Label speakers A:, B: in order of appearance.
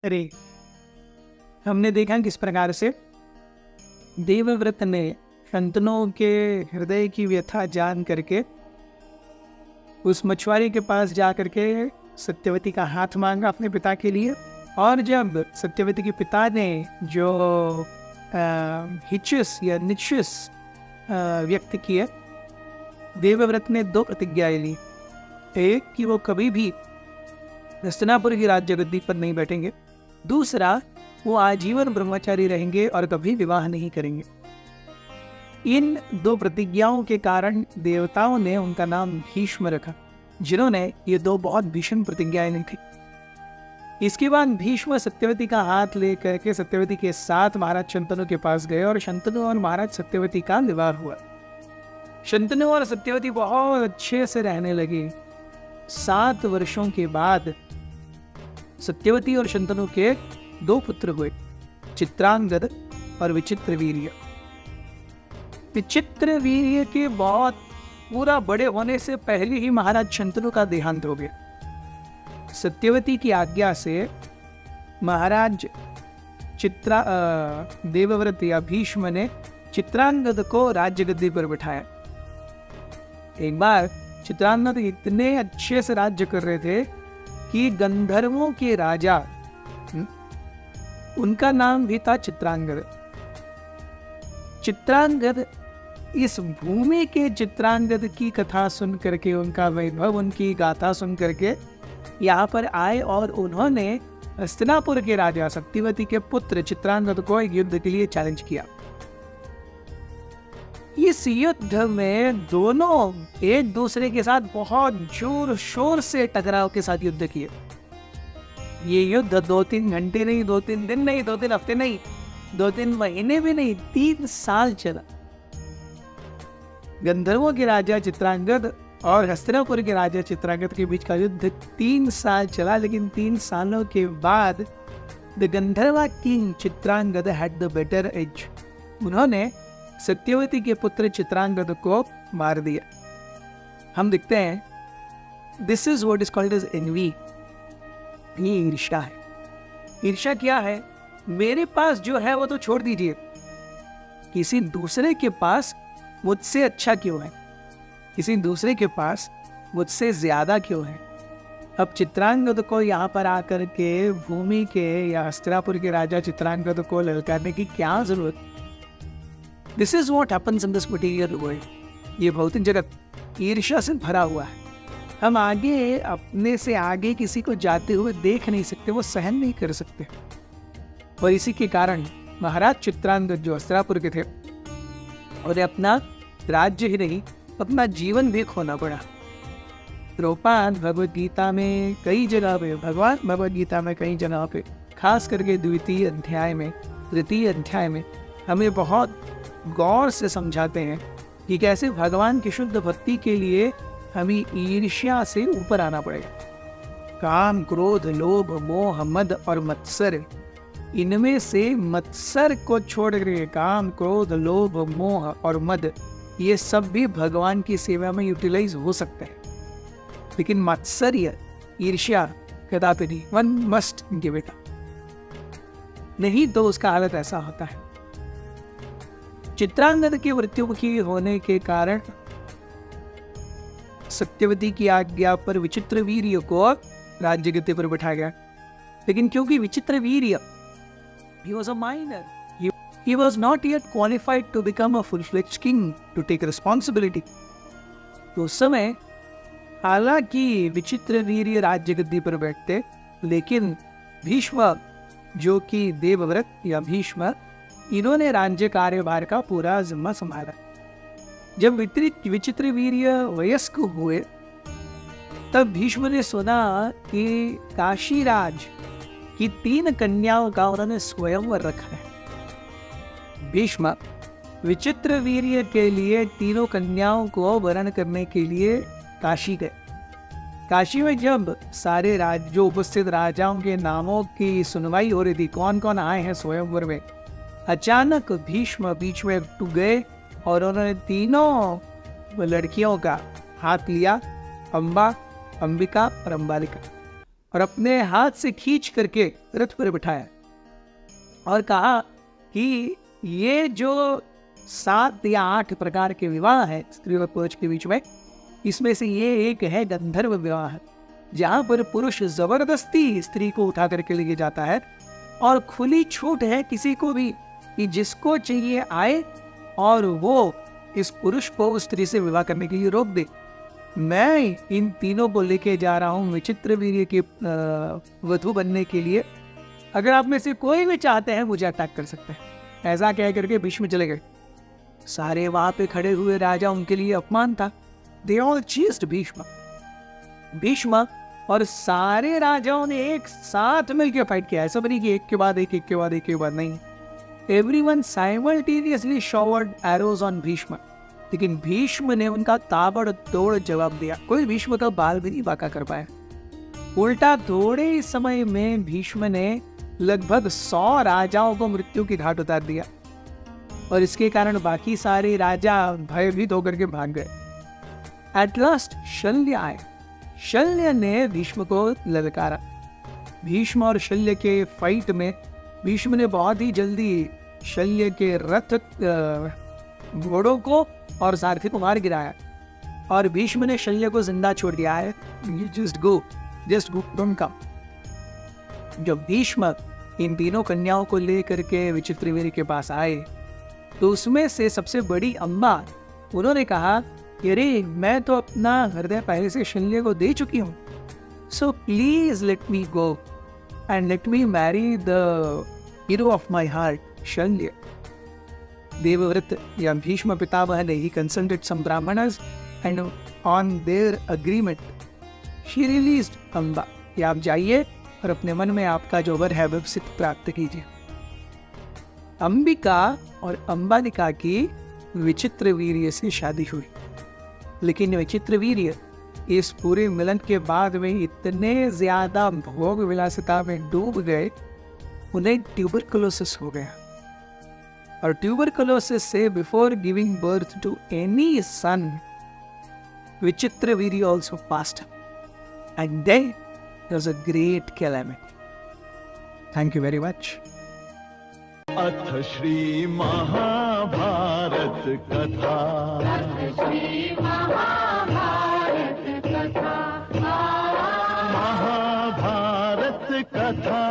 A: अरे, हमने देखा किस प्रकार से देवव्रत ने शंतनों के हृदय की व्यथा जान करके उस मछुआरे के पास जा करके सत्यवती का हाथ मांगा अपने पिता के लिए। और जब सत्यवती के पिता ने जो हिचस या निचस व्यक्त किए, देवव्रत ने 2 प्रतिज्ञाएं ली। एक कि वो कभी भी हस्तिनापुर की राज्य गद्दी पर नहीं बैठेंगे, दूसरा वो आजीवन ब्रह्मचारी रहेंगे और कभी विवाह नहीं करेंगे। इन 2 प्रतिज्ञाओं के कारण देवताओं ने उनका नाम भीष्म रखा, जिन्होंने ये 2 बहुत भीषण प्रतिज्ञाएं ली थी। इसके बाद भीष्म सत्यवती का हाथ लेकर के सत्यवती के साथ महाराज शंतनु के पास गए और शंतनु और महाराज सत्यवती का विवाह हुआ। शंतनु और सत्यवती बहुत अच्छे से रहने लगे। 7 वर्षों के बाद सत्यवती और शंतनु के 2 पुत्र हुए, चित्रांगद और विचित्रवीर्य। विचित्रवीर्य के बहुत पूरा बड़े होने से पहले ही महाराज शंतनु का देहांत हो गया। सत्यवती की आज्ञा से महाराज देवव्रत या भीष्म ने चित्रांगद को राज्य गद्दी पर बिठाया। एक बार चित्रांगद इतने अच्छे से राज्य कर रहे थे कि गंधर्वों के राजा, उनका नाम भी था चित्रांगद। चित्रांगद इस भूमि के चित्रांगद की कथा सुन करके, उनका वैभव, उनकी गाथा सुन करके यहाँ पर आए और उन्होंने हस्तिनापुर के राजा सत्यवती के पुत्र चित्रांगद को एक युद्ध के लिए चैलेंज किया। इस युद्ध में दोनों एक दूसरे के साथ बहुत जोर शोर से टकराव के साथ युद्ध किए। ये युद्ध 2-3 घंटे नहीं, 2-3 दिन नहीं, 2-3 हफ्ते नहीं, 2-3 महीने भी नहीं, 3 साल चला। गंधर्वों के राजा चित्रांगद और हस्तिनापुर के राजा चित्रांगद के बीच का युद्ध 3 साल चला। लेकिन 3 सालों के बाद the Gandharva king Chitrangada had the better edge. उन्होंने सत्यवती के पुत्र चित्रांगद को मार दिया। हम देखते हैं this is what is called as envy. ये ईर्ष्या है। ईर्ष्या क्या है? मेरे पास जो है वो तो छोड़ दीजिए, किसी दूसरे के पास मुझसे अच्छा क्यों है, किसी दूसरे के पास मुझसे ज्यादा क्यों है। अब चित्रांगद को यहाँ पर आकर के भूमि के या हस्तिनापुर के राजा चित्रांगद को ललकारने की क्या जरूरत। This is what happens in this material world. ये भौतिक जगत ईर्ष्या से भरा हुआ है। हम आगे अपने से आगे किसी को जाते हुए देख नहीं सकते, वो सहन नहीं कर सकते। और इसी के कारण महाराज चित्रांगद जो हस्तिनापुर के थे, और अपना राज्य ही नहीं अपना जीवन भी खोना पड़ा। द्रौपद भगवद गीता में कई जगह पे, भगवान भगवद गीता में कई जगह पे, खास करके द्वितीय अध्याय में, तृतीय अध्याय में हमें बहुत गौर से समझाते हैं कि कैसे भगवान की शुद्ध भक्ति के लिए हमें ईर्ष्या से ऊपर आना पड़ेगा। काम, क्रोध, लोभ, मोह, मद और मत्सर, इनमें से मत्सर को छोड़ करके काम, क्रोध, लोभ, मोह और मद, ये सब भी भगवान की सेवा में यूटिलाइज हो सकते हैं। लेकिन मत्सर्य, ईर्ष्या कदापि नहीं। One must give it up, नहीं तो उसका हालत ऐसा होता है। चित्रांगद की मृत्युमुखी होने के कारण सत्यवती की आज्ञा पर विचित्रवीर्य को राज्य गद्दी पर बिठाया गया। लेकिन क्योंकि Vichitravirya he was a minor, he was not yet qualified to become a full-fledged king to take responsibility. तो उस समय हालांकि विचित्रवीर्य राज्य गद्दी पर बैठते, लेकिन भीष्म जो कि देवव्रत या भीष्म, इन्होंने राज्य कार्यभार का पूरा जिम्मा संभाला। जब विचित्रवीर्य वयस्क हुए तब भीष्म ने सुना कि काशीराज की 3 कन्याओं का उन्होंने स्वयंवर रखा है। भीष्म विचित्रवीर्य के लिए 3 कन्याओं को वरण करने के लिए काशी गए। काशी में जब सारे जो उपस्थित राजाओं के नामों की सुनवाई हो रही थी, कौन कौन आए हैं स्वयंवर में, अचानक भीष्म बीच में टूट गए और उन्होंने 3 लड़कियों का हाथ लिया, अंबा, अंबिका और अंबालिका। और अपने हाथ से खींच करके रथ पर बिठाया और कहा कि ये जो 7 या 8 प्रकार के विवाह है स्त्री और पुरुष के बीच में, इसमें से ये एक है गंधर्व विवाह, जहाँ पर पुरुष जबरदस्ती स्त्री को उठा करके लेके जाता है और खुली छूट है किसी को भी कि जिसको चाहिए आए और वो इस पुरुष को उस स्त्री से विवाह करने के लिए रोक दे। मैं इन तीनों को लेके जा रहा हूँ विचित्र वीर्य की वधू बनने के लिए, अगर आप में से कोई भी चाहते हैं मुझे अटैक कर सकते हैं। ऐसा कह करके भीष्म चले गए। सारे वहां पे खड़े हुए राजा, उनके लिए अपमान था। They all chased Bhishma. Bhishma और सारे राजाओं ने एक साथ मिलकर फाइट किया। ऐसा नहीं कि एक के बाद एक, एक के बाद एक के बाद नहीं। Everyone simultaneously showered arrows on Bhishma, लेकिन भीष्म ने उनका ताबड़तोड़ जवाब दिया। कोई भीष्म का बाल भी नहीं बांका कर पाया। उल्टा थोड़े ही समय में भीष्म ने लगभग 100 राजाओं को मृत्यु की घाट उतार दिया और इसके कारण बाकी सारे राजा भयभीत होकर के भाग गए। एट लास्ट शल्य आए। शल्य ने भीष्म को ललकारा। भीष्म और शल्य के फाइट में भीष्म ने बहुत ही जल्दी शल्य के रथ, घोड़ों को और सारथी को मार गिराया और भीष्म ने शल्य को जिंदा छोड़ दिया है। Just go don't come. जब भीष्म इन तीनों कन्याओं को लेकर के विचित्रवीर्य के पास आए तो उसमें से सबसे बड़ी अम्बा, उन्होंने कहा अरे मैं तो अपना हृदय पहले से शल्य को दे चुकी हूँ, so please let me go and let me marry the hero of my heart Shalya. Devavrata या भीष्म पितामह ने ही consulted some Brahmanas and on their agreement she released Amba कि आप जाइए और अपने मन में आपका जो वर है वह सिद्ध प्राप्त कीजिए। अंबिका और अंबालिका की विचित्रवीर्य से शादी हुई, लेकिन विचित्रवीर्य इस पूरे मिलन के बाद में इतने ज्यादा भोग विलासिता में डूब गए, उन्हें ट्यूबरकुलोसिस हो गया और ट्यूबरकुलोसिस से before giving birth to any son Vichitravirya also passed and then there was a great calamity. Thank you very much.
B: अथ श्री महाभारत कथा। महाभारत कथा